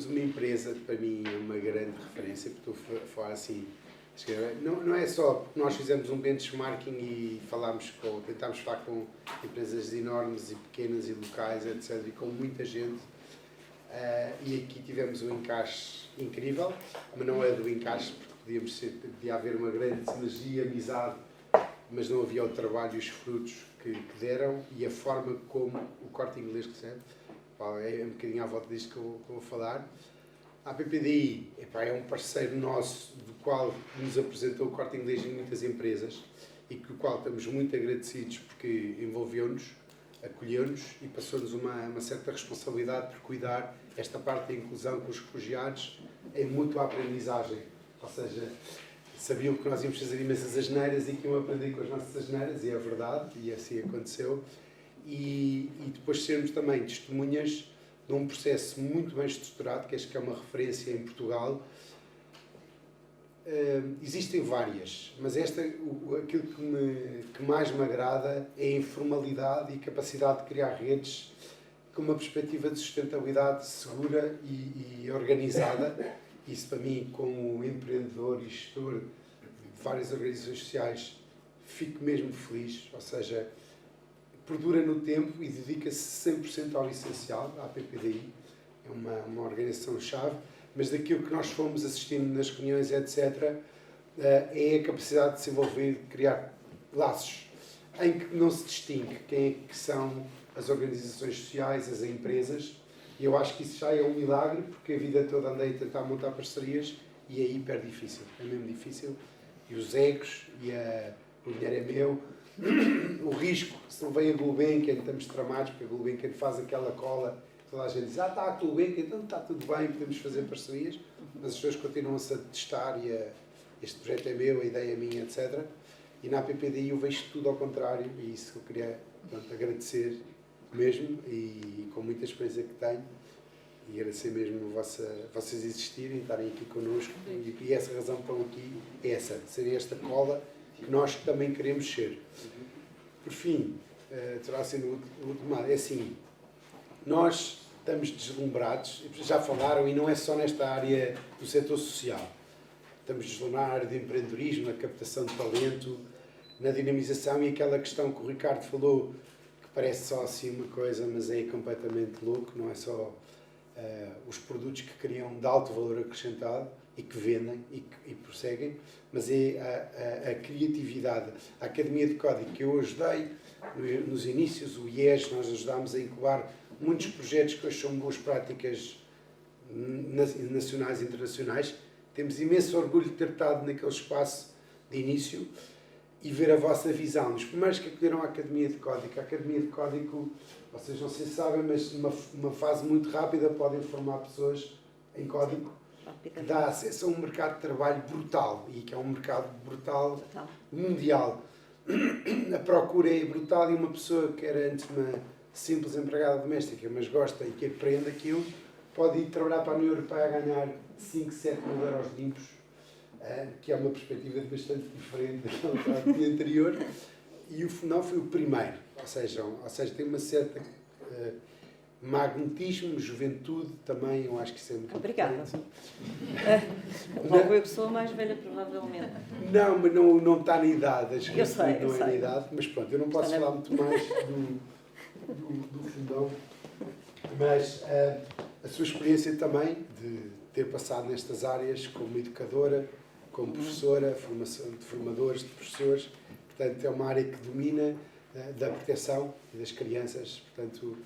temos uma empresa, para mim é uma grande referência, porque estou a falar assim, não é só nós fizemos um benchmarking e tentámos falar com empresas enormes e pequenas e locais, etc., e com muita gente, e aqui tivemos um encaixe incrível, mas não é do encaixe porque podia haver uma grande sinergia, amizade, mas não havia o trabalho e os frutos que deram e a forma como o Corte Inglês recebe. É um bocadinho à volta disto que eu vou falar. A PPDI é um parceiro nosso, do qual nos apresentou o Corte Inglês em muitas empresas e com o qual estamos muito agradecidos porque envolveu-nos, acolheu-nos e passou-nos uma certa responsabilidade por cuidar esta parte da inclusão com os refugiados em mútua aprendizagem. Ou seja, sabiam que nós íamos fazer imensas asneiras e que iam aprender com as nossas asneiras, e é verdade, e assim aconteceu. E depois sermos também testemunhas de um processo muito bem estruturado, que acho que é uma referência em Portugal. Existem várias, mas aquilo que mais me agrada é a informalidade e capacidade de criar redes com uma perspectiva de sustentabilidade segura e organizada. Isso, para mim, como empreendedor e gestor de várias organizações sociais, fico mesmo feliz. Ou seja, perdura no tempo e dedica-se 100% ao essencial, à PPDI. É uma organização-chave, mas daquilo que nós fomos assistindo nas reuniões, etc., é a capacidade de se envolver, de criar laços em que não se distingue quem é que são as organizações sociais, as empresas, e eu acho que isso já é um milagre, porque a vida toda andei a tentar montar parcerias e é hiper difícil, é mesmo difícil, e os egos, o dinheiro é meu, o risco, se não vem a Gulbenkian, estamos tramados, porque a Gulbenkian faz aquela cola, toda a gente diz, está a Gulbenkian, então está tudo bem, podemos fazer parcerias, mas as pessoas continuam-se a testar e este projeto é meu, a ideia é minha, etc. E na PPDI eu vejo tudo ao contrário, e isso que eu queria agradecer mesmo, e com muita experiência que tenho, e agradecer mesmo vocês existirem, estarem aqui connosco, e essa razão que estão aqui é essa, ser esta cola que nós também queremos ser. Por fim, terá sido o último lado, é assim, nós estamos deslumbrados, já falaram, e não é só nesta área do setor social, estamos deslumbrados na área de empreendedorismo, na captação de talento, na dinamização, e aquela questão que o Ricardo falou, que parece só assim uma coisa, mas é completamente louco, não é só os produtos que criam de alto valor acrescentado e que vendem e prosseguem, mas é a criatividade. A Academia de Código, que eu ajudei nos inícios, o IES, nós ajudámos a incubar muitos projetos que hoje são boas práticas nacionais e internacionais. Temos imenso orgulho de ter estado naquele espaço de início e ver a vossa visão. Os primeiros que acolheram a Academia de Código. A Academia de Código, vocês não sei se sabem, mas numa fase muito rápida podem formar pessoas em código, que dá acesso a um mercado de trabalho brutal, e que é um mercado brutal mundial. A procura é brutal, e uma pessoa que era antes uma simples empregada doméstica, mas gosta e que aprende aquilo, pode ir trabalhar para a União Europeia a ganhar 5, 7 mil euros limpos, que é uma perspectiva bastante diferente daquela anterior, e o FUNAL foi o primeiro, ou seja tem uma certa magnetismo, juventude também, eu acho que isso é muito Obrigada. importante. Logo eu que sou a mais velha, provavelmente. Não, mas não está na idade, acho que eu sei. não é na idade, mas pronto, eu não posso falar muito mais do fundão, mas a sua experiência também de ter passado nestas áreas como educadora, como professora, formação de formadores, de professores, portanto é uma área que domina da proteção das crianças, portanto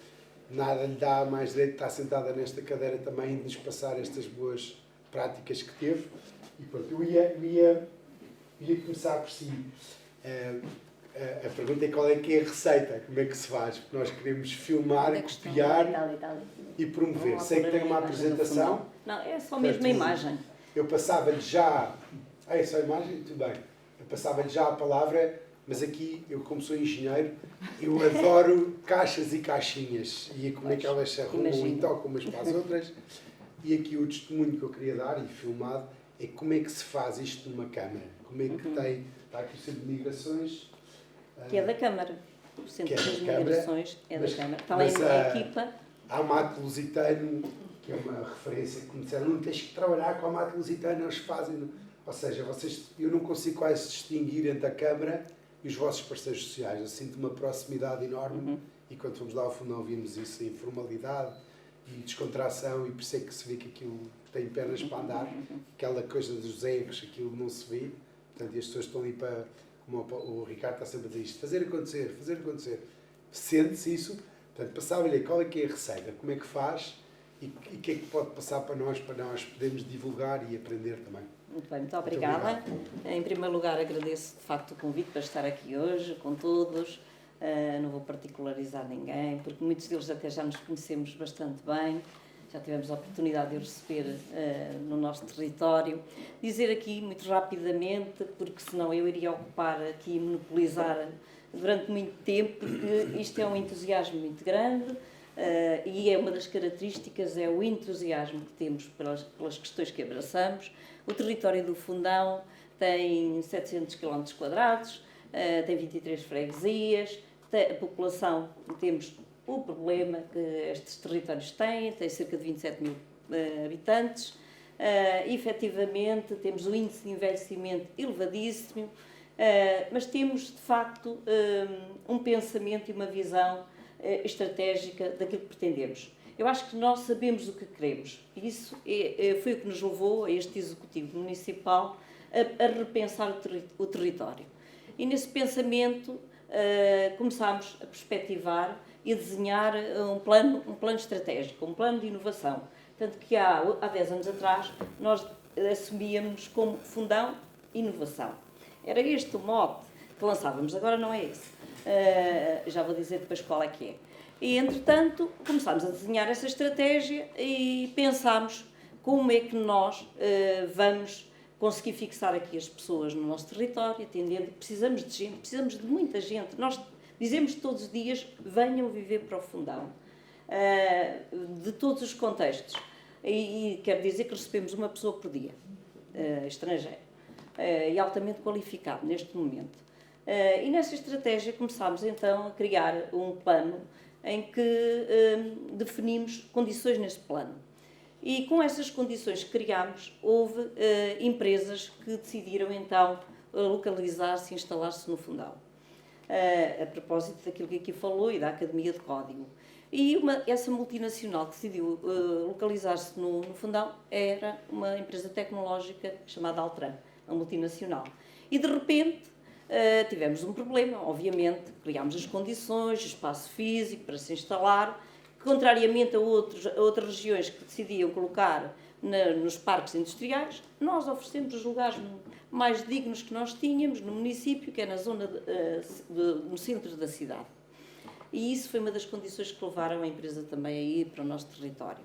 nada lhe dá mais direito de estar sentada nesta cadeira também de nos passar estas boas práticas que teve. E pronto, eu ia começar por si. A pergunta é qual é que é a receita, como é que se faz, porque nós queremos filmar, copiar e promover. Sei que tem uma apresentação. Não, é só mesmo a imagem. Eu passava-lhe já... é só a imagem? Tudo bem. Eu passava-lhe já a palavra, mas aqui, eu como sou engenheiro, eu adoro caixas e caixinhas, e como é que elas se arrumam e tocam umas para as outras. E aqui o testemunho que eu queria dar, e filmado, é como é que se faz isto numa Câmara. Como é que tem... Está aqui o Centro de Migrações... Que é da Câmara. O Centro das Migrações é da Câmara. Está lá a equipa. Há um ato lusitano que é uma referência que me disseram, não tens que trabalhar com a mata lusitana, eles fazem... Ou seja, eu não consigo quase distinguir entre a Câmara e os vossos parceiros sociais. Eu sinto uma proximidade enorme e quando fomos lá ao Fundão vimos isso, a informalidade e descontração, e por isso é que se vê que aquilo tem pernas para andar, aquela coisa dos egos, aquilo não se vê. Portanto, e as pessoas estão ali para, como o Ricardo está sempre a dizer isto, fazer acontecer. Sente-se isso. Portanto, passava-lhe qual é que é a receita, como é que faz e o que é que pode passar para nós podermos divulgar e aprender também. Muito bem, muito obrigada. Em primeiro lugar, agradeço de facto o convite para estar aqui hoje com todos. Não vou particularizar ninguém, porque muitos deles até já nos conhecemos bastante bem, já tivemos a oportunidade de os receber no nosso território. Dizer aqui muito rapidamente, porque senão eu iria ocupar aqui e monopolizar durante muito tempo, porque isto é um entusiasmo muito grande e é uma das características, é o entusiasmo que temos pelas questões que abraçamos. O território do Fundão tem 700 km², tem 23 freguesias, a população, temos o problema que estes territórios têm cerca de 27 mil habitantes, efetivamente temos um índice de envelhecimento elevadíssimo, mas temos de facto um pensamento e uma visão estratégica daquilo que pretendemos. Eu acho que nós sabemos o que queremos. Isso foi o que nos levou a este Executivo Municipal a repensar o território. E nesse pensamento começámos a perspectivar e a desenhar um plano estratégico, um plano de inovação. Tanto que há 10 anos atrás nós assumíamos como Fundão Inovação. Era este o mote que lançávamos, agora não é esse. Já vou dizer depois qual é que é. E, entretanto, começámos a desenhar essa estratégia e pensámos como é que nós vamos conseguir fixar aqui as pessoas no nosso território, atendendo que precisamos de gente, precisamos de muita gente. Nós dizemos todos os dias, venham viver para o Fundão, de todos os contextos. E quero dizer que recebemos uma pessoa por dia, estrangeira, e altamente qualificado neste momento. E nessa estratégia começámos então a criar um plano em que definimos condições nesse plano. E com essas condições que criámos, houve empresas que decidiram então localizar-se e instalar-se no Fundão. A propósito daquilo que aqui falou e da Academia de Código. E essa multinacional que decidiu localizar-se no Fundão era uma empresa tecnológica chamada Altran, a multinacional. E de repente tivemos um problema, obviamente, criámos as condições, o espaço físico para se instalar, que, contrariamente a outras regiões que decidiam colocar nos parques industriais, nós oferecemos os lugares mais dignos que nós tínhamos no município, que é na zona no centro da cidade. E isso foi uma das condições que levaram a empresa também a ir para o nosso território,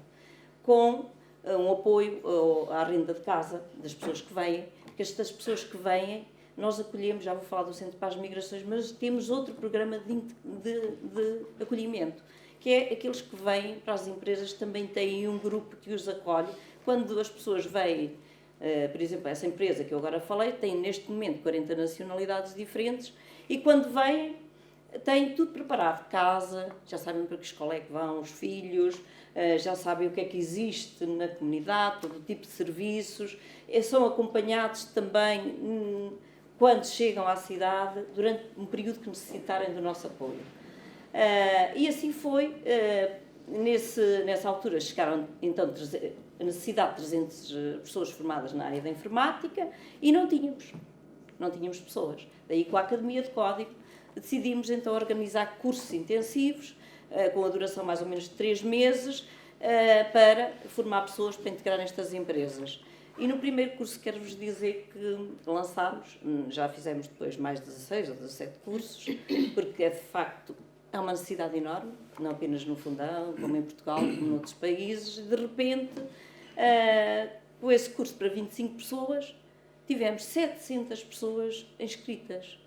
com um apoio à renda de casa das pessoas que vêm, porque estas pessoas que vêm, nós acolhemos, já vou falar do Centro para as Migrações, mas temos outro programa de acolhimento, que é aqueles que vêm para as empresas, também têm um grupo que os acolhe. Quando as pessoas vêm, por exemplo, essa empresa que eu agora falei, tem neste momento 40 nacionalidades diferentes, e quando vêm, têm tudo preparado, casa, já sabem para que escola é que vão os filhos, já sabem o que é que existe na comunidade, todo o tipo de serviços, são acompanhados também quando chegam à cidade, durante um período que necessitarem do nosso apoio. E assim foi, nessa altura chegaram então a necessidade de 300 pessoas formadas na área da informática e não tínhamos pessoas. Daí com a Academia de Código decidimos então organizar cursos intensivos, com a duração mais ou menos de 3 meses, para formar pessoas para integrar nestas empresas. E no primeiro curso quero-vos dizer que lançámos, já fizemos depois mais de 16 ou 17 cursos, porque de facto há uma necessidade enorme, não apenas no Fundão, como em Portugal, como noutros países. De repente, com esse curso para 25 pessoas, tivemos 700 pessoas inscritas,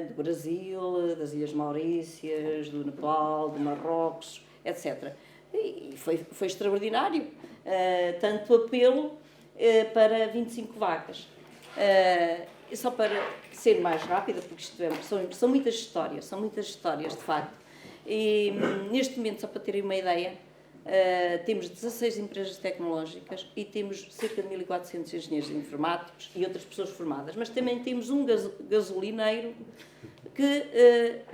do Brasil, das Ilhas Maurícias, do Nepal, do Marrocos, etc. E foi extraordinário, tanto apelo para 25 vagas. Só para ser mais rápida, porque isto são muitas histórias de facto. E neste momento, só para terem uma ideia, temos 16 empresas tecnológicas e temos cerca de 1.400 engenheiros informáticos e outras pessoas formadas, mas também temos um gasolineiro que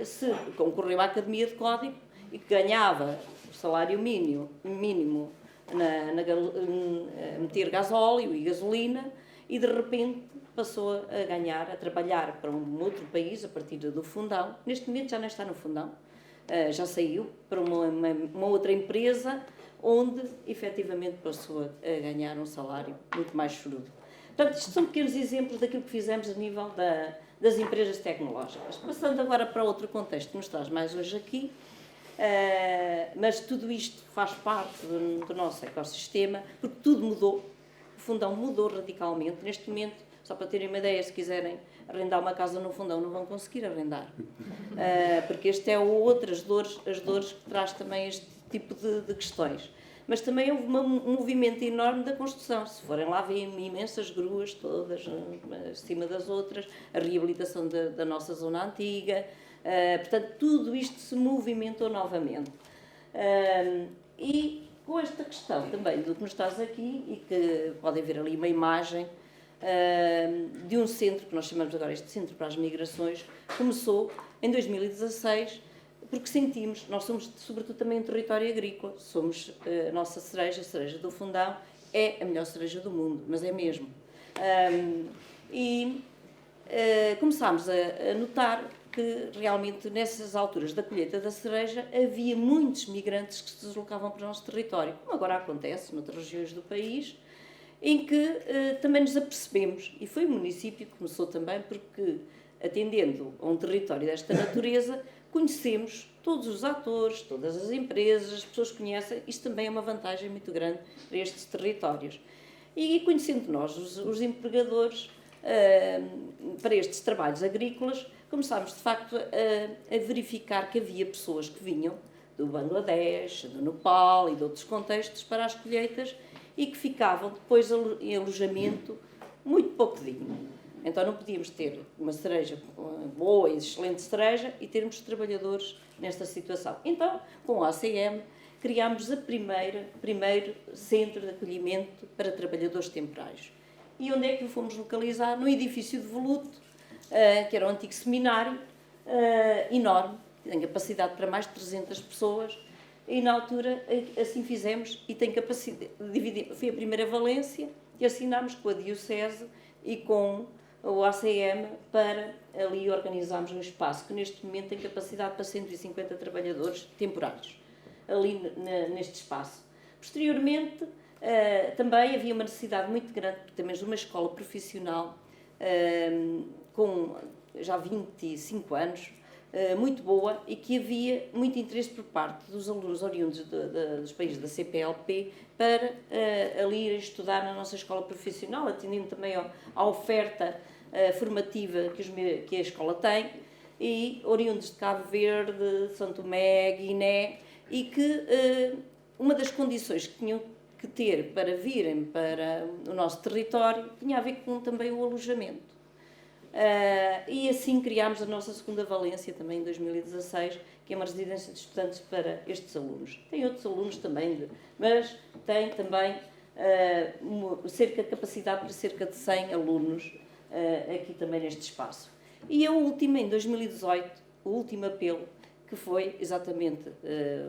se concorreu à Academia de Código e que ganhava o salário mínimo a meter gasóleo e gasolina e de repente passou a trabalhar para um outro país a partir do Fundão. Neste momento já não está no Fundão, já saiu para uma outra empresa onde efetivamente passou a ganhar um salário muito mais chorudo. Portanto, isto são pequenos exemplos daquilo que fizemos a nível das empresas tecnológicas. Passando agora para outro contexto que nos traz mais hoje aqui, mas tudo isto faz parte do nosso ecossistema, porque tudo mudou. O Fundão mudou radicalmente. Neste momento, só para terem uma ideia, se quiserem arrendar uma casa no Fundão, não vão conseguir arrendar. Porque este é as dores que traz também este tipo de questões. Mas também houve um movimento enorme da construção. Se forem lá, veem imensas gruas todas acima das outras, a reabilitação da nossa zona antiga. Portanto, tudo isto se movimentou novamente. E com esta questão também do que nos estás aqui, e que podem ver ali uma imagem de um centro, que nós chamamos agora este Centro para as Migrações, começou em 2016, porque sentimos, nós somos sobretudo também um território agrícola, somos a nossa cereja, a cereja do Fundão, é a melhor cereja do mundo, mas é mesmo. Começámos a notar que realmente nessas alturas da colheita da cereja havia muitos migrantes que se deslocavam para o nosso território, como agora acontece noutras regiões do país, em que também nos apercebemos, e foi o município que começou também, porque atendendo a um território desta natureza, conhecemos todos os atores, todas as empresas, as pessoas conhecem, isto também é uma vantagem muito grande para estes territórios. E conhecendo nós os empregadores para estes trabalhos agrícolas, começámos de facto a verificar que havia pessoas que vinham do Bangladesh, do Nepal e de outros contextos para as colheitas e que ficavam depois em alojamento muito pouco digno. Então não podíamos ter uma cereja boa e excelente cereja e termos trabalhadores nesta situação. Então, com a ACM, criámos o primeiro centro de acolhimento para trabalhadores temporários. E onde é que o fomos localizar? No edifício de Voluto, que era um antigo seminário enorme, tem capacidade para mais de 300 pessoas, e na altura assim fizemos, e tem capacidade, foi a primeira valência, e assinámos com a Diocese e com o ACM para ali organizarmos um espaço que neste momento tem capacidade para 150 trabalhadores temporários, ali neste espaço. Posteriormente, também havia uma necessidade muito grande, também de uma escola profissional com já 25 anos, muito boa, e que havia muito interesse por parte dos alunos oriundos dos países da CPLP para ali irem estudar na nossa escola profissional, atendendo também à oferta formativa que a escola tem, e oriundos de Cabo Verde, São Tomé, Guiné, e que uma das condições que tinham que ter para virem para o nosso território tinha a ver com também o alojamento. E assim criámos a nossa segunda valência também em 2016, que é uma residência de estudantes para estes alunos. Tem outros alunos também, mas tem também capacidade para cerca de 100 alunos aqui também neste espaço. E a última, em 2018, o último apelo, que foi exatamente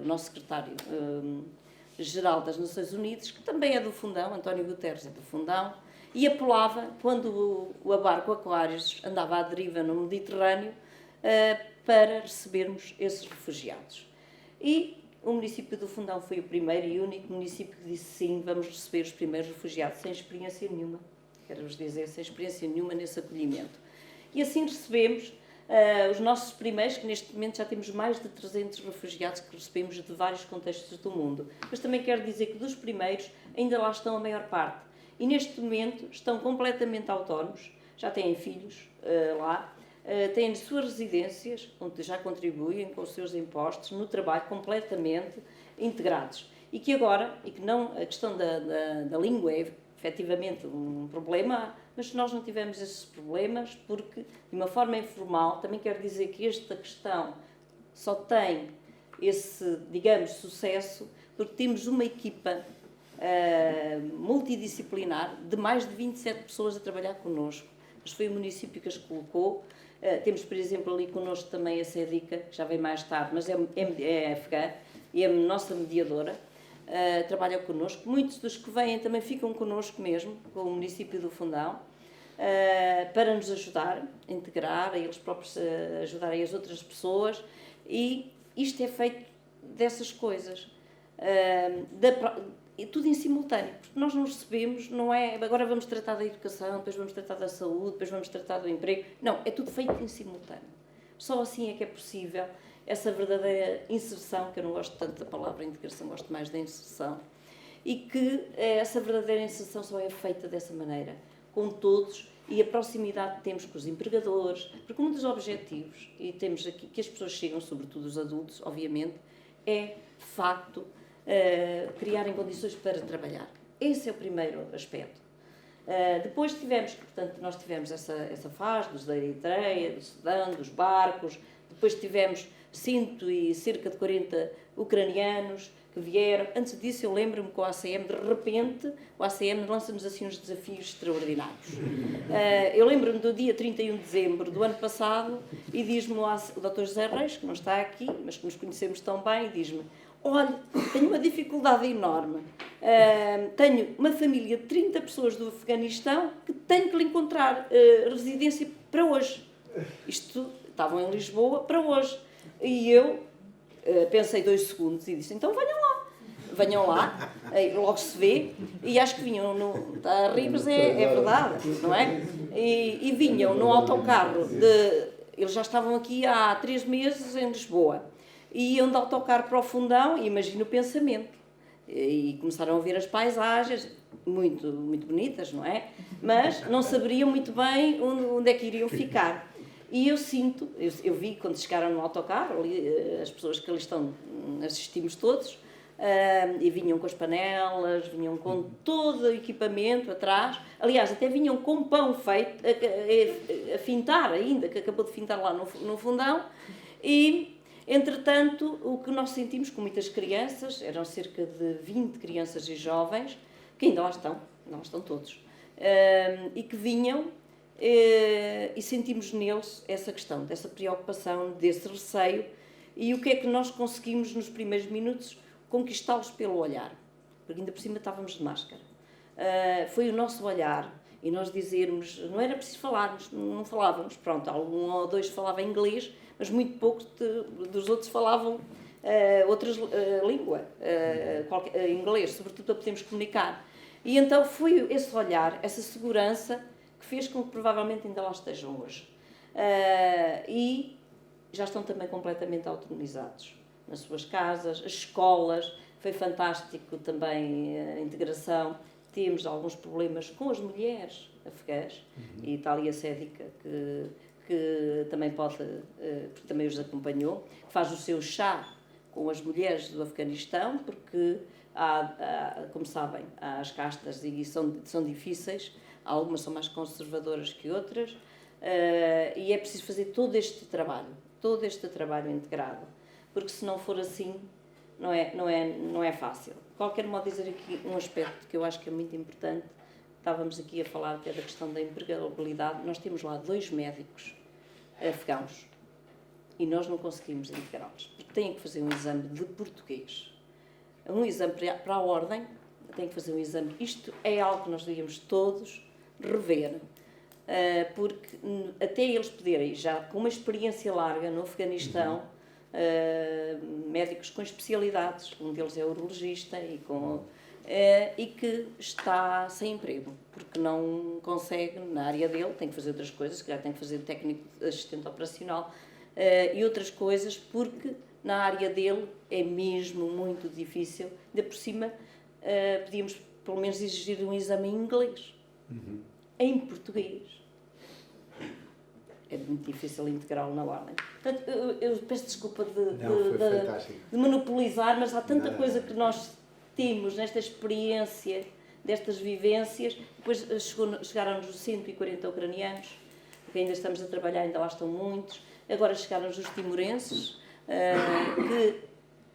o nosso secretário-geral das Nações Unidas, que também é do Fundão, António Guterres é do Fundão, e apelava, quando o barco Aquários andava à deriva no Mediterrâneo, para recebermos esses refugiados. E o município do Fundão foi o primeiro e único município que disse sim, vamos receber os primeiros refugiados sem experiência nenhuma. Quero-vos dizer, sem experiência nenhuma nesse acolhimento. E assim recebemos os nossos primeiros, que neste momento já temos mais de 300 refugiados que recebemos de vários contextos do mundo. Mas também quero dizer que dos primeiros ainda lá estão a maior parte. E neste momento estão completamente autónomos, já têm filhos lá, têm as suas residências, onde já contribuem com os seus impostos, no trabalho completamente integrados. E que agora, e que não, a questão da língua é efetivamente um problema, mas nós não tivemos esses problemas porque, de uma forma informal, também quero dizer que esta questão só tem esse, digamos, sucesso porque temos uma equipa multidisciplinar de mais de 27 pessoas a trabalhar connosco. Mas foi o município que as colocou. Temos, por exemplo, ali connosco também a CEDICA, que já vem mais tarde, mas é afegã e é a nossa mediadora. Trabalha connosco. Muitos dos que vêm também ficam connosco mesmo, com o município do Fundão, para nos ajudar a integrar, a eles próprios ajudarem as outras pessoas. E isto é feito dessas coisas. Tudo em simultâneo, porque nós não recebemos, não é agora vamos tratar da educação, depois vamos tratar da saúde, depois vamos tratar do emprego. Não, é tudo feito em simultâneo. Só assim é que é possível essa verdadeira inserção, que eu não gosto tanto da palavra integração, gosto mais da inserção, e que essa verdadeira inserção só é feita dessa maneira, com todos, e a proximidade que temos com os empregadores, porque um dos objetivos, e temos aqui que as pessoas chegam, sobretudo os adultos, obviamente, é, de facto, criarem condições para trabalhar. Esse é o primeiro aspecto. Depois nós tivemos essa fase dos da Eritreia, do Sudão, dos barcos, depois tivemos cerca de 40 ucranianos que vieram. Antes disso, eu lembro-me que o ACM, de repente, o ACM lança-nos assim uns desafios extraordinários. Eu lembro-me do dia 31 de dezembro do ano passado e diz-me o Dr. José Reis, que não está aqui, mas que nos conhecemos tão bem, e diz-me: olha, tenho uma dificuldade enorme. Tenho uma família de 30 pessoas do Afeganistão que tenho que lhe encontrar residência para hoje. Isto, estavam em Lisboa para hoje. E eu pensei 2 segundos e disse: então venham lá, logo se vê. E acho que vinham, está a rir, mas é verdade, não é? E vinham no autocarro, eles já estavam aqui há 3 meses em Lisboa. E iam de autocarro para o Fundão, e imagino o pensamento. E começaram a ver as paisagens, muito, muito bonitas, não é? Mas não saberiam muito bem onde é que iriam ficar. E eu vi quando chegaram no autocarro, ali, as pessoas que ali estão, assistimos todos, e vinham com as panelas, vinham com todo o equipamento atrás. Aliás, até vinham com pão feito, a fintar ainda, que acabou de fintar lá no Fundão. E entretanto, o que nós sentimos com muitas crianças, eram cerca de 20 crianças e jovens, que ainda lá estão todos, e que vinham, e sentimos neles essa questão, dessa preocupação, desse receio, e o que é que nós conseguimos nos primeiros minutos? Conquistá-los pelo olhar, porque ainda por cima estávamos de máscara. Foi o nosso olhar, e nós dizermos, não era preciso falarmos, não falávamos, pronto, algum ou dois falava inglês, mas muito poucos dos outros falavam outras língua, inglês, sobretudo para podermos comunicar. E então foi esse olhar, essa segurança, que fez com que provavelmente ainda lá estejam hoje. E já estão também completamente autonomizados nas suas casas, as escolas, foi fantástico também a integração. Temos alguns problemas com as mulheres afegãs, e está ali a CEDICA, que também pode, porque também os acompanhou, faz o seu chá com as mulheres do Afeganistão, porque, como sabem, há as castas e são difíceis, algumas são mais conservadoras que outras, e é preciso fazer todo este trabalho integrado, porque se não for assim, não é fácil. De qualquer modo, dizer aqui um aspecto que eu acho que é muito importante. Estávamos aqui a falar até da questão da empregabilidade. Nós temos lá 2 médicos afegãos e nós não conseguimos integrá-los, porque têm que fazer um exame de português, um exame para a ordem, têm que fazer um exame. Isto é algo que nós devíamos todos rever, porque até eles poderem, já com uma experiência larga no Afeganistão, médicos com especialidades, um deles é urologista e que está sem emprego, porque não consegue, na área dele, tem que fazer outras coisas, que já tem que fazer técnico assistente operacional e outras coisas, porque na área dele é mesmo muito difícil. Ainda por cima, podíamos pelo menos exigir um exame em inglês, em português. É muito difícil integrá-lo na ordem. Portanto, eu peço desculpa de monopolizar, mas há tanta coisa que nós temos nesta experiência, destas vivências. Depois chegaram-nos os 140 ucranianos, que ainda estamos a trabalhar, ainda lá estão muitos. Agora chegaram-nos os timorenses, que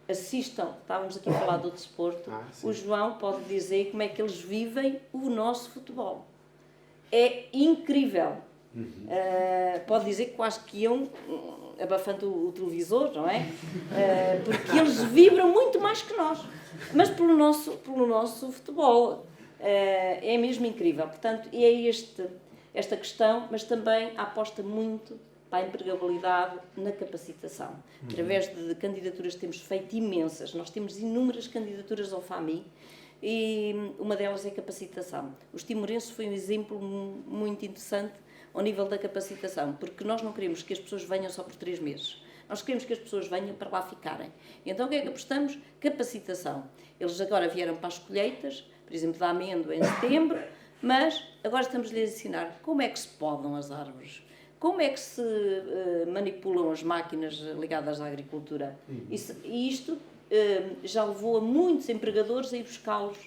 assistam, estávamos aqui a falar do desporto, o João pode dizer como é que eles vivem o nosso futebol. É incrível. Pode dizer que quase que iam abafando o televisor, não é? Porque eles vibram muito mais que nós, mas pelo nosso futebol. É mesmo incrível. Portanto, é esta questão, mas também aposta muito para a empregabilidade na capacitação. Através de candidaturas temos feito imensas. Nós temos inúmeras candidaturas ao FAMI e uma delas é a capacitação. Os timorenses foi um exemplo muito interessante ao nível da capacitação, porque nós não queremos que as pessoas venham só por 3 meses. Nós queremos que as pessoas venham para lá ficarem. Então, o que é que apostamos? Capacitação. Eles agora vieram para as colheitas, por exemplo, da amêndoa em setembro, mas agora estamos-lhes a ensinar como é que se podam as árvores, como é que se manipulam as máquinas ligadas à agricultura. E isto já levou a muitos empregadores a ir buscá-los.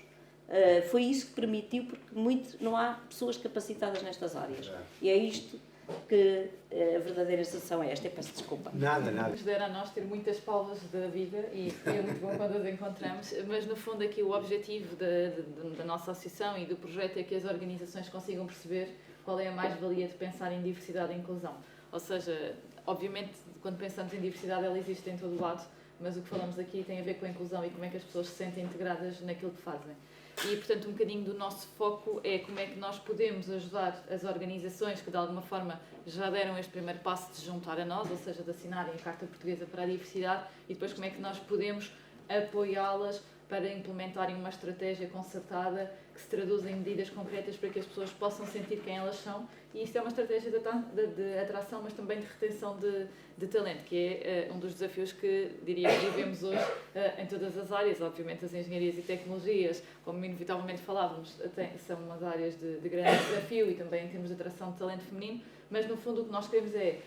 Foi isso que permitiu, porque não há pessoas capacitadas nestas áreas. E é isto que a verdadeira sensação é esta. Eu peço desculpa. Nada. Nos dera a nós ter muitas pausas da vida e é muito bom quando as encontramos, mas no fundo aqui o objetivo da nossa associação e do projeto é que as organizações consigam perceber qual é a mais-valia de pensar em diversidade e inclusão. Ou seja, obviamente, quando pensamos em diversidade, ela existe em todo o lado, mas o que falamos aqui tem a ver com a inclusão e como é que as pessoas se sentem integradas naquilo que fazem. E, portanto, um bocadinho do nosso foco é como é que nós podemos ajudar as organizações que, de alguma forma, já deram este primeiro passo de se juntar a nós, ou seja, de assinarem a Carta Portuguesa para a Diversidade, e depois como é que nós podemos apoiá-las para implementarem uma estratégia concertada que se traduz em medidas concretas para que as pessoas possam sentir quem elas são. E isto é uma estratégia de atração, mas também de retenção de talento, que é um dos desafios que, diria, que vivemos hoje em todas as áreas. Obviamente, as engenharias e tecnologias, como inevitavelmente falávamos, são umas áreas de grande desafio e também em termos de atração de talento feminino, mas no fundo o que nós queremos é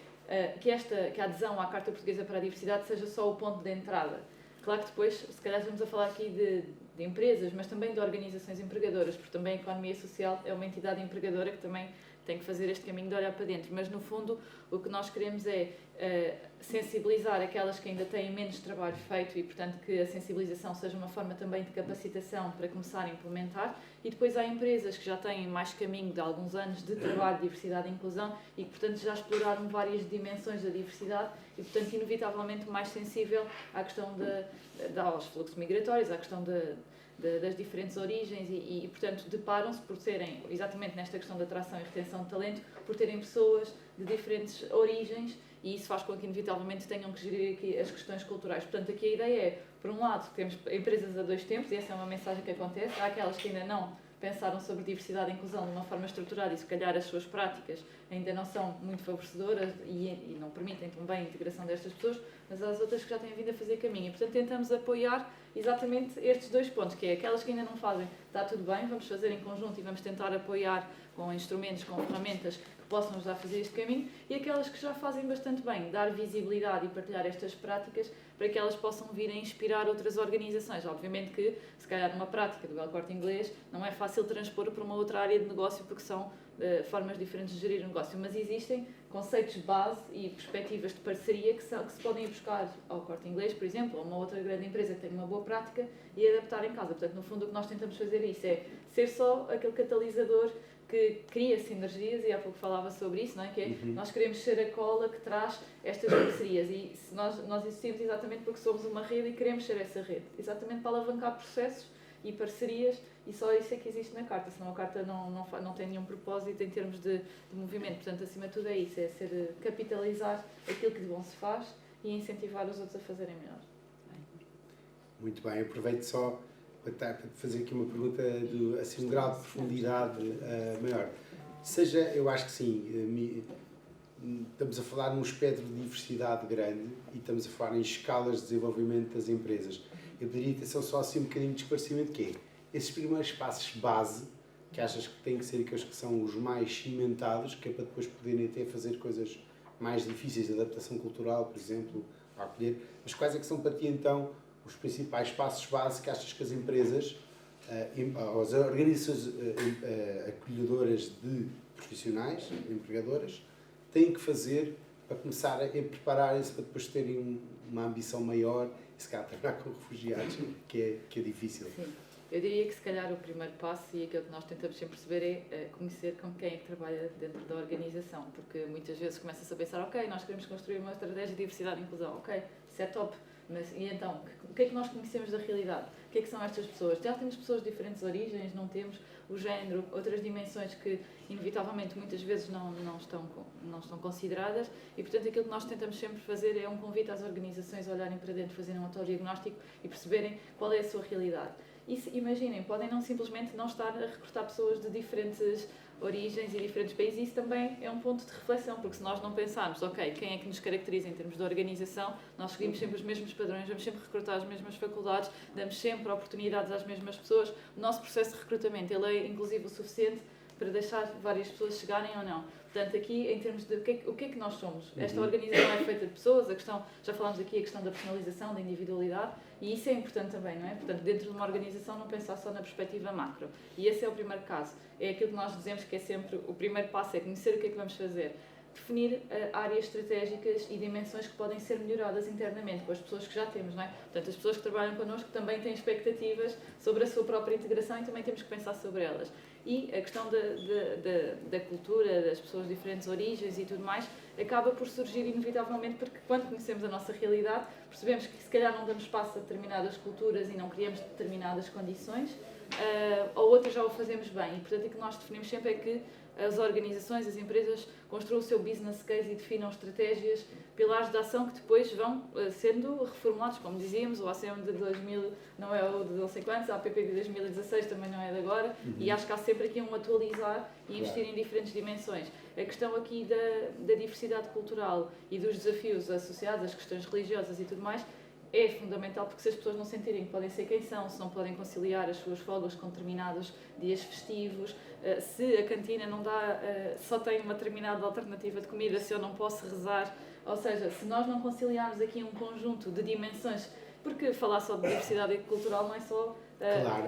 que a adesão à Carta Portuguesa para a Diversidade seja só o ponto de entrada. Claro que depois, se calhar, estamos a falar aqui de empresas, mas também de organizações empregadoras, porque também a economia social é uma entidade empregadora que também tem que fazer este caminho de olhar para dentro. Mas, no fundo, o que nós queremos é sensibilizar aquelas que ainda têm menos trabalho feito e, portanto, que a sensibilização seja uma forma também de capacitação para começar a implementar. E depois há empresas que já têm mais caminho de alguns anos de trabalho, diversidade e inclusão e que, portanto, já exploraram várias dimensões da diversidade e, portanto, inevitavelmente mais sensível à questão aos fluxos migratórios, à questão das diferentes origens e, portanto, deparam-se por serem, exatamente nesta questão da atração e retenção de talento, por terem pessoas de diferentes origens e isso faz com que, inevitavelmente, tenham que gerir aqui as questões culturais. Portanto, aqui a ideia é, por um lado, temos empresas a 2 tempos, e essa é uma mensagem que acontece, há aquelas que ainda não pensaram sobre diversidade e inclusão de uma forma estruturada e, se calhar, as suas práticas ainda não são muito favorecedoras e não permitem também a integração destas pessoas, mas há as outras que já têm vindo a fazer caminho. E, portanto, tentamos apoiar exatamente estes 2 pontos, que é aquelas que ainda não fazem, está tudo bem, vamos fazer em conjunto e vamos tentar apoiar com instrumentos, com ferramentas que possam ajudar a fazer este caminho, e aquelas que já fazem bastante bem, dar visibilidade e partilhar estas práticas para que elas possam vir a inspirar outras organizações. Obviamente que, se calhar, numa prática do El Corte Inglês, não é fácil transpor para uma outra área de negócio porque são formas diferentes de gerir o negócio, mas existem conceitos de base e perspectivas de parceria que se podem ir buscar ao Corte Inglês, por exemplo, ou uma outra grande empresa que tem uma boa prática e adaptar em casa. Portanto, no fundo, o que nós tentamos fazer é isso, é ser só aquele catalisador que cria sinergias, e há pouco falava sobre isso, não é? Que é, nós queremos ser a cola que traz estas parcerias e nós existimos exatamente porque somos uma rede e queremos ser essa rede, exatamente para alavancar processos e parcerias, e só isso é que existe na Carta, senão a Carta não tem nenhum propósito em termos de movimento. Portanto, acima de tudo é isso, é capitalizar aquilo que de bom se faz e incentivar os outros a fazerem melhor. Muito bem, aproveito só para fazer aqui uma pergunta de assim, um grau de profundidade maior. Eu acho que sim, estamos a falar num espectro de diversidade grande e estamos a falar em escalas de desenvolvimento das empresas. Eu pediria atenção só assim um bocadinho de esclarecimento, que é esses primeiros passos base, que achas que têm que ser aqueles que são os mais cimentados, que é para depois poderem até fazer coisas mais difíceis, de adaptação cultural, por exemplo, a acolher. Mas quais é que são para ti, então, os principais passos base que achas que as empresas, as organizações acolhedoras de profissionais, empregadoras, têm que fazer para começar a prepararem-se para depois terem uma ambição maior e se calhar trabalhar com refugiados, que é difícil. Sim. Eu diria que se calhar o primeiro passo e aquilo que nós tentamos sempre perceber é conhecer com quem é que trabalha dentro da organização, porque muitas vezes começa-se a pensar, ok, nós queremos construir uma estratégia de diversidade e inclusão, ok, isso é top, mas e então, o que é que nós conhecemos da realidade? O que é que são estas pessoas? Já temos pessoas de diferentes origens, não temos o género, outras dimensões que inevitavelmente muitas vezes não estão consideradas e portanto aquilo que nós tentamos sempre fazer é um convite às organizações a olharem para dentro, fazerem um autodiagnóstico e perceberem qual é a sua realidade. E imaginem, podem não simplesmente não estar a recrutar pessoas de diferentes origens e diferentes países, e isso também é um ponto de reflexão, porque se nós não pensarmos, ok, quem é que nos caracteriza em termos de organização, nós seguimos sempre os mesmos padrões, vamos sempre recrutar as mesmas faculdades, damos sempre oportunidades às mesmas pessoas, o nosso processo de recrutamento ele é inclusive o suficiente para deixar várias pessoas chegarem ou não. Portanto, aqui, em termos de o que é que nós somos, esta organização é feita de pessoas, já falámos aqui a questão da personalização, da individualidade, e isso é importante também, não é? Portanto, dentro de uma organização não pensar só na perspectiva macro. E esse é o primeiro caso. É aquilo que nós dizemos que é sempre o primeiro passo, é conhecer o que é que vamos fazer. Definir áreas estratégicas e dimensões que podem ser melhoradas internamente com as pessoas que já temos, não é? Portanto, as pessoas que trabalham connosco também têm expectativas sobre a sua própria integração e também temos que pensar sobre elas. E a questão da cultura, das pessoas de diferentes origens e tudo mais, acaba por surgir inevitavelmente porque quando conhecemos a nossa realidade, percebemos que se calhar não damos espaço a determinadas culturas e não criamos determinadas condições, ou outras já o fazemos bem. E portanto o que nós definimos sempre é que as organizações, as empresas construam o seu business case e definam estratégias, pilares de ação que depois vão sendo reformulados, como dizíamos, o ACM de 2000 não é o de não sei quantos, a APP de 2016 também não é de agora, e acho que há sempre aqui um atualizar e investir em diferentes dimensões. A questão aqui da diversidade cultural e dos desafios associados às questões religiosas e tudo mais, é fundamental porque se as pessoas não sentirem que podem ser quem são, se não podem conciliar as suas folgas com determinados dias festivos, se a cantina não dá, só tem uma determinada alternativa de comida, se eu não posso rezar, ou seja, se nós não conciliarmos aqui um conjunto de dimensões, porque falar só de diversidade cultural não é só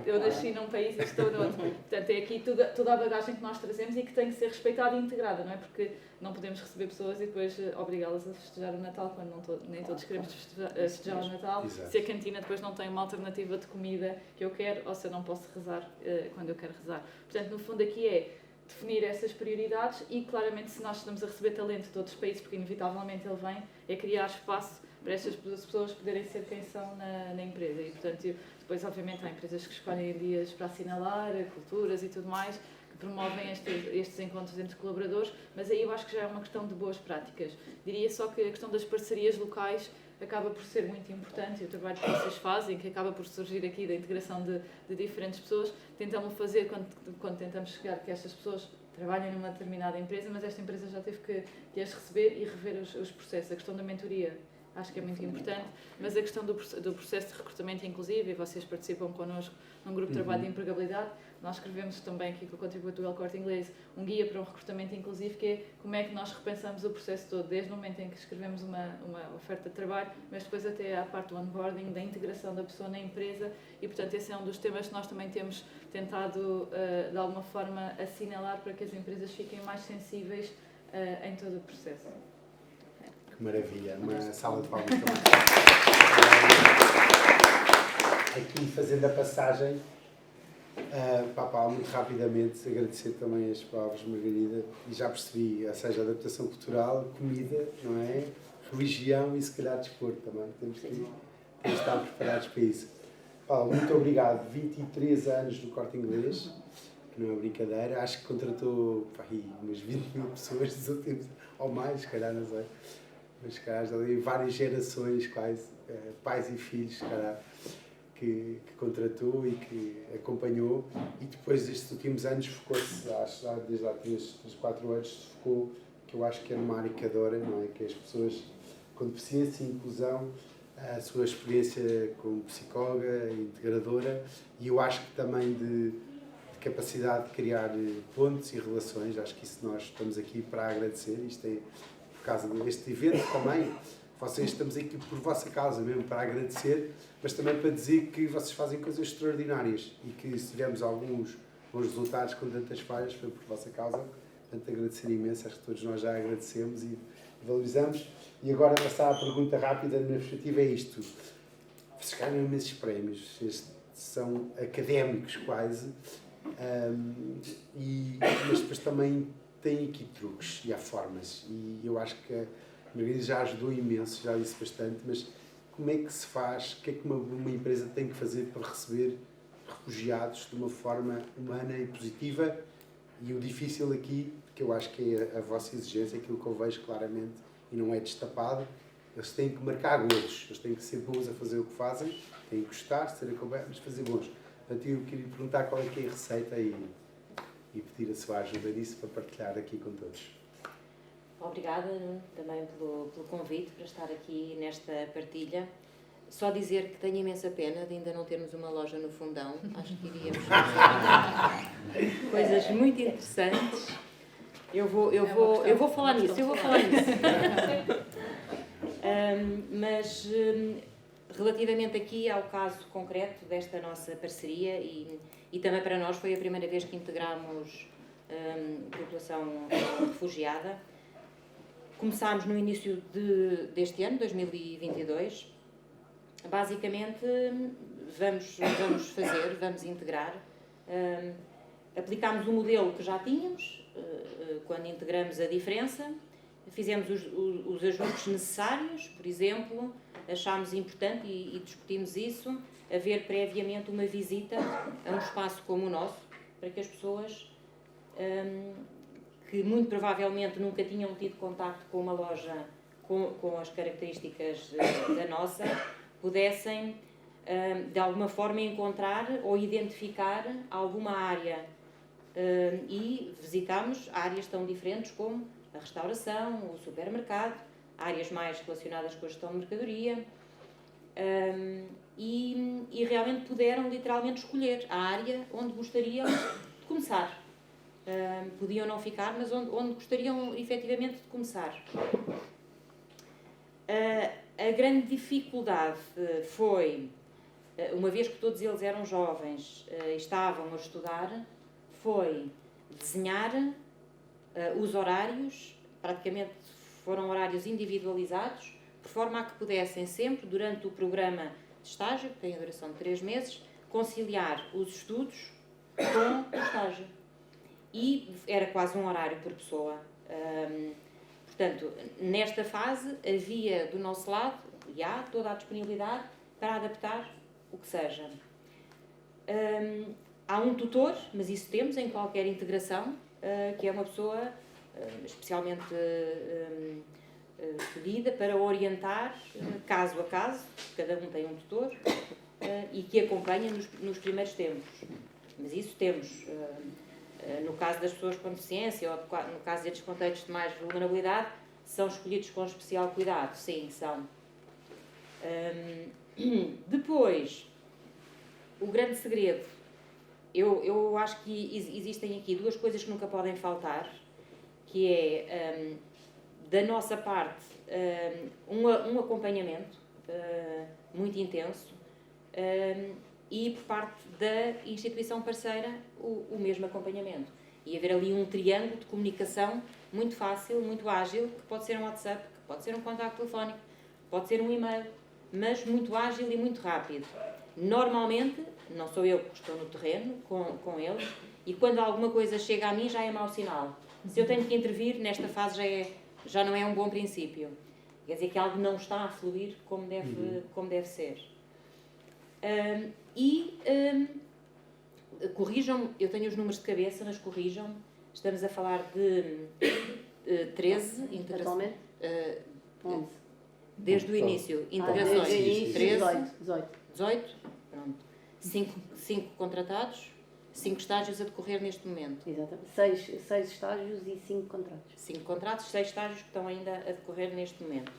eu nasci num país e estou noutro. Portanto, é aqui toda a bagagem que nós trazemos e que tem que ser respeitada e integrada, não é? Porque não podemos receber pessoas e depois obrigá-las a festejar o Natal quando nem todos queremos festejar o Natal. Exato. Se a cantina depois não tem uma alternativa de comida que eu quero ou se eu não posso rezar quando eu quero rezar. Portanto, no fundo aqui é definir essas prioridades e claramente se nós estamos a receber talento de outros países, porque inevitavelmente ele vem, é criar espaço para estas pessoas poderem ser quem são na empresa. E portanto, depois obviamente há empresas que escolhem dias para assinalar culturas e tudo mais, que promovem estes encontros entre colaboradores, mas aí eu acho que já é uma questão de boas práticas. Diria só que a questão das parcerias locais acaba por ser muito importante, e o trabalho que vocês fazem, que acaba por surgir aqui da integração de diferentes pessoas, tentamos fazer quando tentamos chegar que estas pessoas trabalhem numa determinada empresa, mas esta empresa já teve que as receber e rever os processos. A questão da mentoria acho que é muito importante, mas a questão do processo de recrutamento inclusive, e vocês participam connosco num grupo de trabalho de empregabilidade, nós escrevemos também aqui com o contributo do El Corte Inglês um guia para um recrutamento inclusivo, que é como é que nós repensamos o processo todo, desde o momento em que escrevemos uma oferta de trabalho, mas depois até à parte do onboarding, da integração da pessoa na empresa, e portanto esse é um dos temas que nós também temos tentado de alguma forma assinalar para que as empresas fiquem mais sensíveis em todo o processo. Maravilha, uma salva de palmas também. Aqui fazendo a passagem para a Paula, muito rapidamente, agradecer também as palavras de Margarida, e já percebi, ou seja, adaptação cultural, comida, não é? Religião e se calhar desporto também, temos que estar preparados para isso. Paula, muito obrigado, 23 anos no Corte Inglês, que não é brincadeira, acho que contratou umas 20 mil pessoas nos últimos, ou mais, se calhar, não sei. Mas, cara, ali várias gerações, quase, pais e filhos, cara, que contratou e que acompanhou. E depois, destes últimos anos, focou-se, acho, desde há 3, 4 anos, focou, que eu acho que é numa área que adora, não é? Que as pessoas, com deficiência e inclusão, a sua experiência como psicóloga, integradora, e eu acho que também de capacidade de criar pontes e relações. Acho que isso nós estamos aqui para agradecer. Isto é por causa deste evento também, vocês estamos aqui por vossa causa mesmo, para agradecer, mas também para dizer que vocês fazem coisas extraordinárias e que se tivemos alguns bons resultados com tantas falhas foi por vossa causa. Portanto, agradecer imenso, acho que todos nós já agradecemos e valorizamos. E agora passar à pergunta rápida, na minha perspectiva, é isto. vocês ganham imensos prémios, são académicos quase, mas depois também tem aqui truques e há formas, e eu acho que a Margarida já ajudou imenso, já disse bastante, mas como é que se faz, o que é que uma empresa tem que fazer para receber refugiados de uma forma humana e positiva? E o difícil aqui, que eu acho que é a vossa exigência, aquilo que eu vejo claramente e não é destapado, eles têm que marcar golos, eles têm que ser bons a fazer o que fazem, têm que gostar, ser acabados, mas fazer bons. Portanto, eu queria perguntar qual é que é a receita e pedir a sua ajuda nisso para partilhar aqui com todos. Obrigada também pelo convite para estar aqui nesta partilha. Só dizer que tenho imensa pena de ainda não termos uma loja no Fundão. Acho que iríamos coisas muito interessantes. Eu vou falar nisso. Mas relativamente aqui ao caso concreto desta nossa parceria e também para nós foi a primeira vez que integramos população refugiada. Começámos no início deste ano, 2022. Basicamente, vamos integrar. Aplicámos o modelo que já tínhamos, quando integramos a diferença, fizemos os ajustes necessários, por exemplo, achámos importante e discutimos isso, haver previamente uma visita a um espaço como o nosso, para que as pessoas que muito provavelmente nunca tinham tido contacto com uma loja com as características da nossa, pudessem de alguma forma encontrar ou identificar alguma área. E visitámos áreas tão diferentes como a restauração, o supermercado, áreas mais relacionadas com a gestão de mercadoria, e realmente puderam literalmente escolher a área onde gostariam de começar. Podiam não ficar, mas onde gostariam efetivamente de começar. A grande dificuldade foi, uma vez que todos eles eram jovens e estavam a estudar, foi desenhar os horários, praticamente foram horários individualizados, por forma a que pudessem sempre, durante o programa de estágio, que tem a duração de 3 meses, conciliar os estudos com o estágio. E era quase um horário por pessoa. Portanto, nesta fase havia do nosso lado, e há toda a disponibilidade para adaptar o que seja. Há um tutor, mas isso temos em qualquer integração, que é uma pessoa especialmente escolhida para orientar caso a caso, cada um tem um tutor, e que acompanha nos primeiros tempos. Mas isso temos. No caso das pessoas com deficiência ou no caso destes contextos de mais vulnerabilidade, são escolhidos com especial cuidado. Sim, são. Depois, o grande segredo. Eu acho que existem aqui 2 coisas que nunca podem faltar, que é, da nossa parte, um acompanhamento muito intenso, e por parte da instituição parceira o mesmo acompanhamento. E haver ali um triângulo de comunicação muito fácil, muito ágil, que pode ser um WhatsApp, que pode ser um contacto telefónico, pode ser um e-mail, mas muito ágil e muito rápido. Normalmente, não sou eu que estou no terreno com eles, e quando alguma coisa chega a mim já é mau sinal. Se eu tenho que intervir, nesta fase já não é um bom princípio. Quer dizer que algo não está a fluir como deve ser. Corrijam-me, eu tenho os números de cabeça, mas corrijam-me. Estamos a falar de 13 integrações. Atualmente? Desde o início, integrações. Desde o início, 13, 18. Pronto. 5 contratados, 5 estágios a decorrer neste momento. Exatamente. 6 estágios e 5 contratos. 5 contratos, 6 estágios que estão ainda a decorrer neste momento.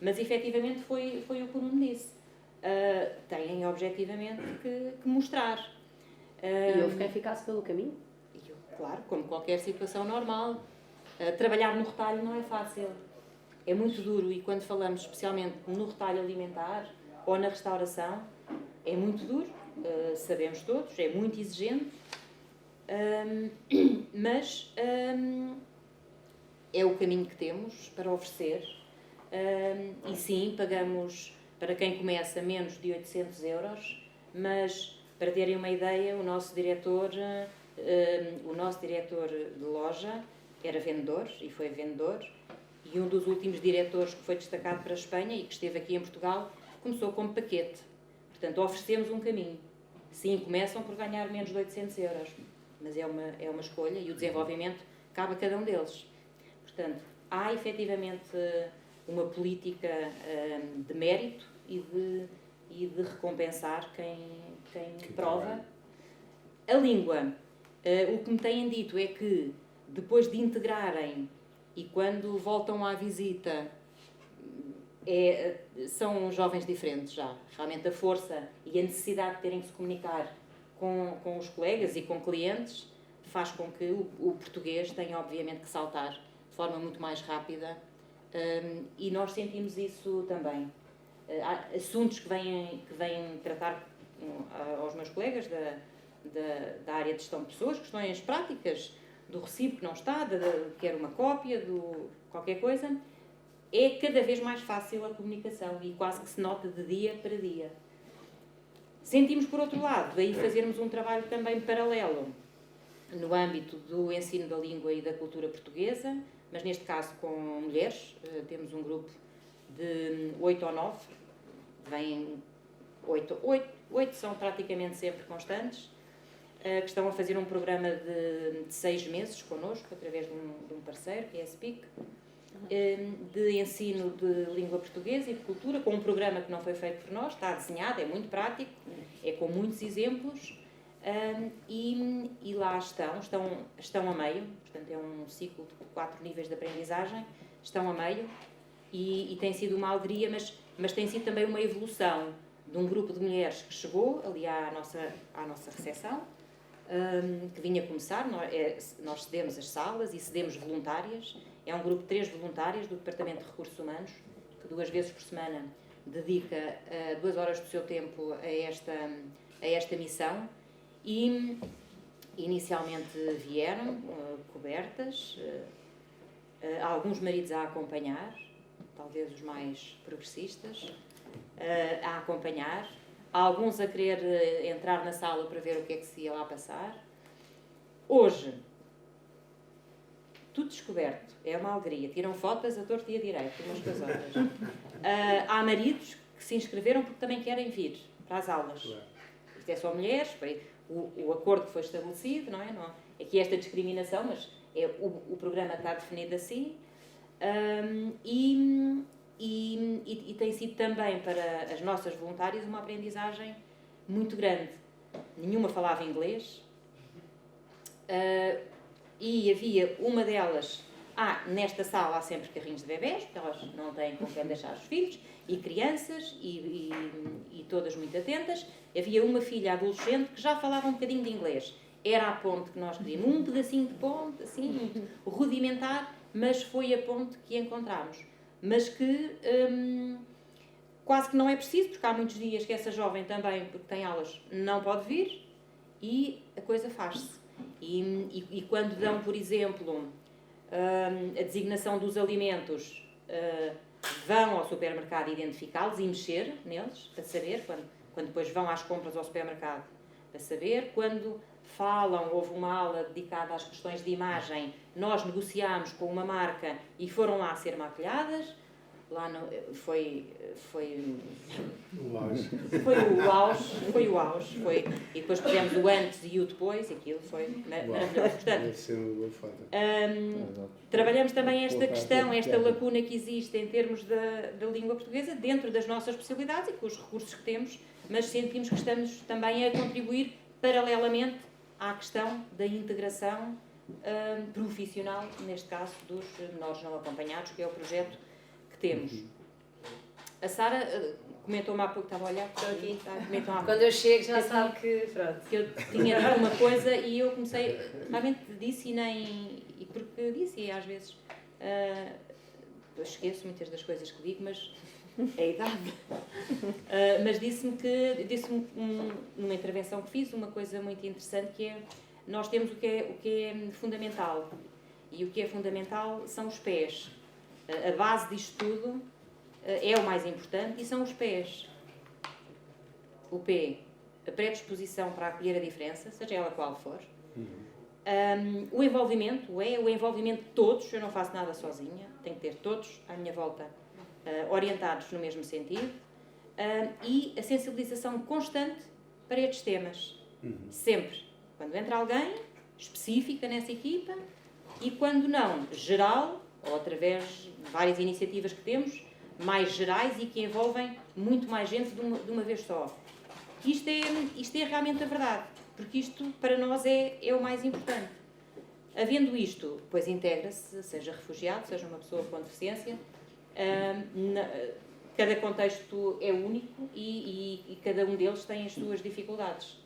Mas efetivamente foi o que o Nuno disse. Têm objetivamente que mostrar. E houve quem ficasse pelo caminho? Claro, como qualquer situação normal. Trabalhar no retalho não é fácil. É muito duro e quando falamos especialmente no retalho alimentar ou na restauração, é muito duro, sabemos todos, é muito exigente, mas é o caminho que temos para oferecer. E sim, pagamos para quem começa menos de 800 euros, mas para terem uma ideia, o nosso diretor de loja era vendedor e foi vendedor, e um dos últimos diretores que foi destacado para a Espanha e que esteve aqui em Portugal começou como paquete. Portanto, oferecemos um caminho. Sim, começam por ganhar menos de 800 euros, mas é uma escolha e o desenvolvimento cabe a cada um deles. Portanto, há efetivamente uma política de mérito e de recompensar quem prova. A língua, o que me têm dito é que depois de integrarem e quando voltam à visita são jovens diferentes já. Realmente a força e a necessidade de terem que se comunicar com os colegas e com clientes faz com que o português tenha obviamente que saltar de forma muito mais rápida, e nós sentimos isso também. Há assuntos que vêm tratar aos meus colegas da área de gestão de pessoas, questões práticas, do recibo que não está, quer uma cópia, qualquer coisa. É cada vez mais fácil a comunicação e quase que se nota de dia para dia. Sentimos, por outro lado, daí fazermos um trabalho também paralelo no âmbito do ensino da língua e da cultura portuguesa, mas neste caso com mulheres. Temos um grupo de 8 ou 9, vêm 8 são praticamente sempre constantes, que estão a fazer um programa de 6 meses connosco, através de um parceiro, que é a SPIC, de ensino de língua portuguesa e de cultura, com um programa que não foi feito por nós, está desenhado, é muito prático, é com muitos exemplos, e lá estão a meio, portanto é um ciclo de 4 níveis de aprendizagem, estão a meio, e tem sido uma alegria, mas tem sido também uma evolução de um grupo de mulheres que chegou ali à nossa recepção, que vinha começar. Nós cedemos as salas e cedemos voluntárias. É um grupo de 3 voluntárias do Departamento de Recursos Humanos, que 2 vezes por semana dedica 2 horas do seu tempo a esta missão. E inicialmente vieram cobertas, alguns maridos a acompanhar, talvez os mais progressistas, a acompanhar, alguns a querer entrar na sala para ver o que é que se ia lá passar. Hoje, tudo descoberto, é uma alegria. Tiram fotos a torto e a direito, umas com as outras. Há maridos que se inscreveram porque também querem vir para as aulas. Isto é só mulheres, foi o acordo que foi estabelecido, não é? Não, aqui esta discriminação, mas o programa está definido assim. E tem sido também para as nossas voluntárias uma aprendizagem muito grande. Nenhuma falava inglês, e havia uma delas, nesta sala há sempre carrinhos de bebés, porque elas não têm com quem deixar os filhos, e crianças, e todas muito atentas. Havia uma filha adolescente que já falava um bocadinho de inglês. Era a ponte que nós queríamos, um pedacinho de ponte, assim, muito rudimentar, mas foi a ponte que encontramos. Mas que quase que não é preciso, porque há muitos dias que essa jovem também, porque tem aulas, não pode vir, e a coisa faz-se. E quando dão, por exemplo, a designação dos alimentos, vão ao supermercado identificá-los e mexer neles, para saber, quando depois vão às compras ao supermercado, para saber. Quando falam, houve uma aula dedicada às questões de imagem, nós negociámos com uma marca e foram lá ser maquilhadas. Lá foi o auge. E depois pusemos o antes e o depois, e aquilo foi maravilhoso. Portanto, trabalhamos também esta questão, esta lacuna que existe em termos da língua portuguesa dentro das nossas possibilidades e com os recursos que temos, mas sentimos que estamos também a contribuir paralelamente à questão da integração profissional, neste caso dos menores não acompanhados, que é o projeto que temos. A Sara comentou-me há pouco, estava a olhar, estou aqui. Comentou quando eu chego já sabe que, pronto. Que eu tinha dito uma coisa e eu comecei, realmente disse e porque disse, e às vezes eu esqueço muitas das coisas que digo, mas é a idade. Mas disse-me numa intervenção que fiz, uma coisa muito interessante, que é, nós temos o que é fundamental, e o que é fundamental são os pés. A base disto tudo é o mais importante, e são os P's. O P, a predisposição para acolher a diferença, seja ela qual for. O envolvimento, o envolvimento de todos. Eu não faço nada sozinha, tenho que ter todos à minha volta orientados no mesmo sentido. E a sensibilização constante para estes temas. Sempre. Quando entra alguém específica nessa equipa, e quando não, geral, ou através de várias iniciativas que temos, mais gerais e que envolvem muito mais gente de uma vez só. Isto é realmente a verdade, porque isto para nós é o mais importante. Havendo isto, depois integra-se, seja refugiado, seja uma pessoa com deficiência, cada contexto é único e cada um deles tem as suas dificuldades.